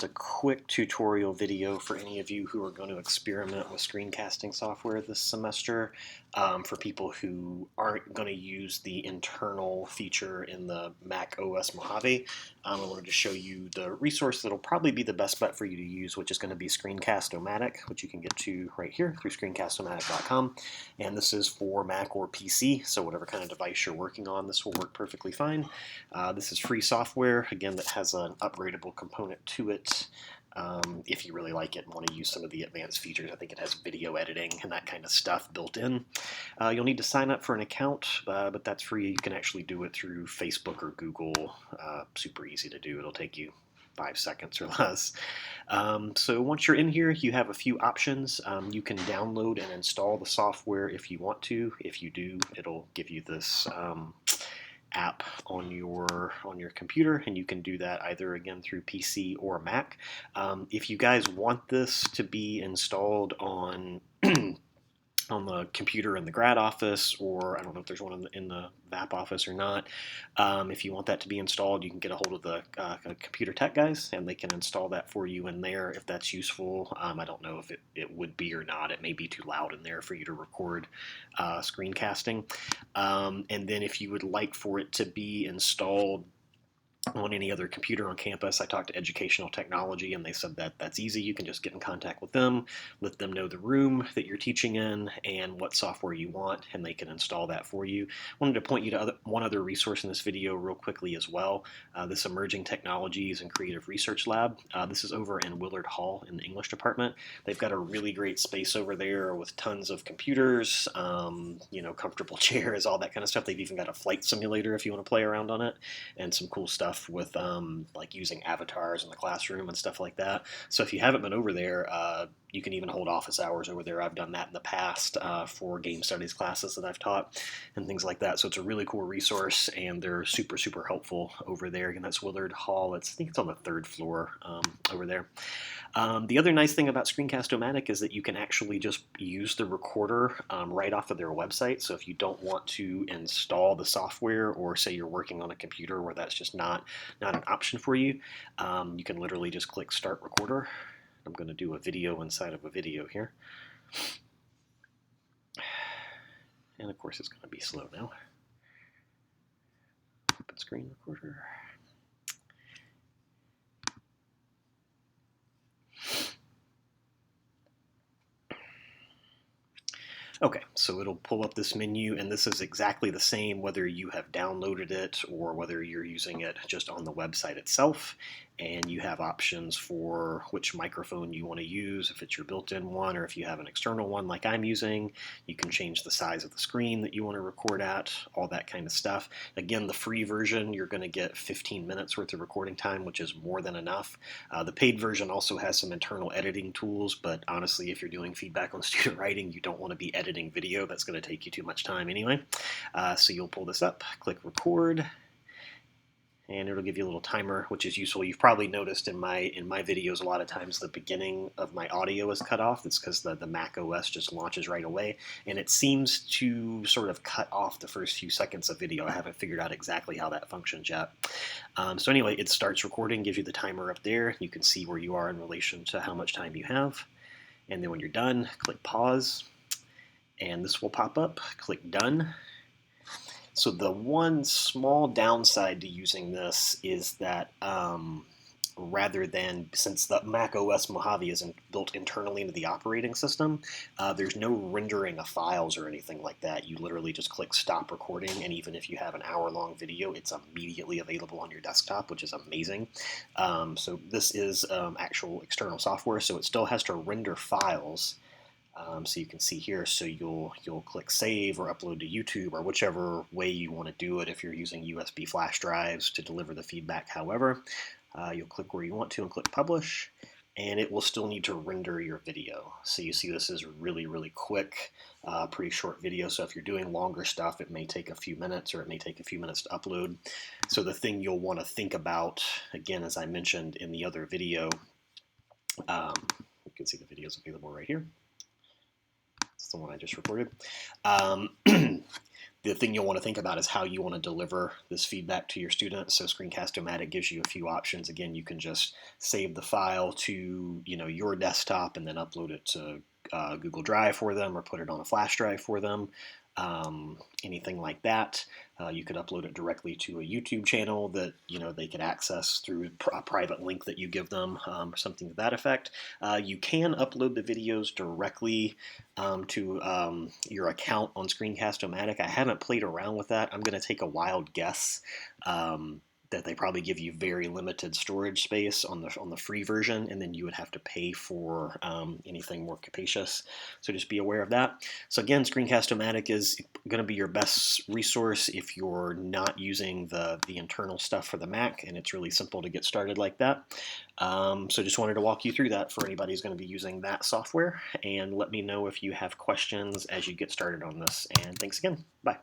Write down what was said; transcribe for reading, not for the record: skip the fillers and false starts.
a quick tutorial video for any of you who are going to experiment with screencasting software this semester. For people who aren't going to use the internal feature in the Mac OS Mojave, I wanted to show you the resource that'll probably be the best bet for you to use, which is going to be screencast-o-matic, which you can get to right here through screencast-o-matic.com. And this is for Mac or PC, so whatever kind of device you're working on, this will work perfectly fine. This is free software, again, that has an upgradable component to it. If you really like it and want to use some of the advanced features, I think it has video editing and that kind of stuff built in. You'll need to sign up for an account, but that's free. You can actually do it through Facebook or Google. Super easy to do. It'll take you 5 seconds or less. So once you're in here, you have a few options. You can download and install the software if you want to. If you do, it'll give you this app on your computer, and you can do that either again through PC or Mac. If you guys want this to be installed on on the computer in the grad office, or I don't know if there's one in the VAP office or not. If you want that to be installed, you can get a hold of the computer tech guys, and they can install that for you in there if that's useful. I don't know if it would be or not. It may be too loud in there for you to record screencasting. And then if you would like for it to be installed on any other computer on campus, I talked to Educational Technology, and they said that that's easy. You can just get in contact with them, let them know the room that you're teaching in and what software you want, and they can install that for you. I wanted to point you to one other resource in this video real quickly as well. This Emerging Technologies and Creative Research Lab. This is over in Willard Hall in the English department. They've got a really great space over there with tons of computers, comfortable chairs, all that kind of stuff. They've even got a flight simulator if you want to play around on it, and some cool stuff with like using avatars in the classroom and stuff like that. So if you haven't been over there, you can even hold office hours over there. I've done that in the past for game studies classes that I've taught and things like that. So it's a really cool resource, and they're super, super helpful over there. Again, that's Willard Hall. I think it's on the 3rd floor over there. The other nice thing about Screencast-o-matic is that you can actually just use the recorder right off of their website. So if you don't want to install the software, or say you're working on a computer where that's just not an option for you, you can literally just click Start Recorder. I'm going to do a video inside of a video here. And of course it's going to be slow now. Open Screen Recorder. Okay, so it'll pull up this menu, and this is exactly the same whether you have downloaded it or whether you're using it just on the website itself. And you have options for which microphone you want to use, if it's your built-in one or if you have an external one like I'm using. You can change the size of the screen that you want to record at, all that kind of stuff. Again, the free version, you're going to get 15 minutes worth of recording time, which is more than enough. The paid version also has some internal editing tools, but honestly, if you're doing feedback on student writing, you don't want to be editing video. That's going to take you too much time anyway. So you'll pull this up, click record, and it'll give you a little timer, which is useful. You've probably noticed in my videos a lot of times the beginning of my audio is cut off. It's because the Mac OS just launches right away, and it seems to sort of cut off the first few seconds of video. I haven't figured out exactly how that functions yet. So anyway, it starts recording, gives you the timer up there. You can see where you are in relation to how much time you have. And then when you're done, click pause, and this will pop up. Click done. So the one small downside to using this is that rather than, since the Mac OS Mojave isn't built internally into the operating system, there's no rendering of files or anything like that. You literally just click stop recording, and even if you have an hour-long video, it's immediately available on your desktop, which is amazing. So this is actual external software, so it still has to render files. So you can see here, so you'll click save or upload to YouTube or whichever way you want to do it. If you're using USB flash drives to deliver the feedback, however, you'll click where you want to and click publish, and it will still need to render your video. So you see this is really, really quick, pretty short video. So if you're doing longer stuff, it may take a few minutes, or it may take a few minutes to upload. So the thing you'll want to think about, again, as I mentioned in the other video, you can see the videos available right here. It's the one I just recorded. The thing you'll want to think about is how you want to deliver this feedback to your students. So screencast-o-matic gives you a few options. Again, you can just save the file to your desktop and then upload it to Google Drive for them, or put it on a flash drive for them. Anything like that. You could upload it directly to a YouTube channel that they could access through a private link that you give them, or something to that effect. You can upload the videos directly to your account on screencast-o-matic. I haven't played around with that. I'm going to take a wild guess that they probably give you very limited storage space on the free version, and then you would have to pay for anything more capacious. So just be aware of that. So again, screencast-o-matic is going to be your best resource if you're not using the internal stuff for the Mac, and it's really simple to get started like that. So just wanted to walk you through that for anybody who's going to be using that software, and let me know if you have questions as you get started on this. And thanks again. Bye.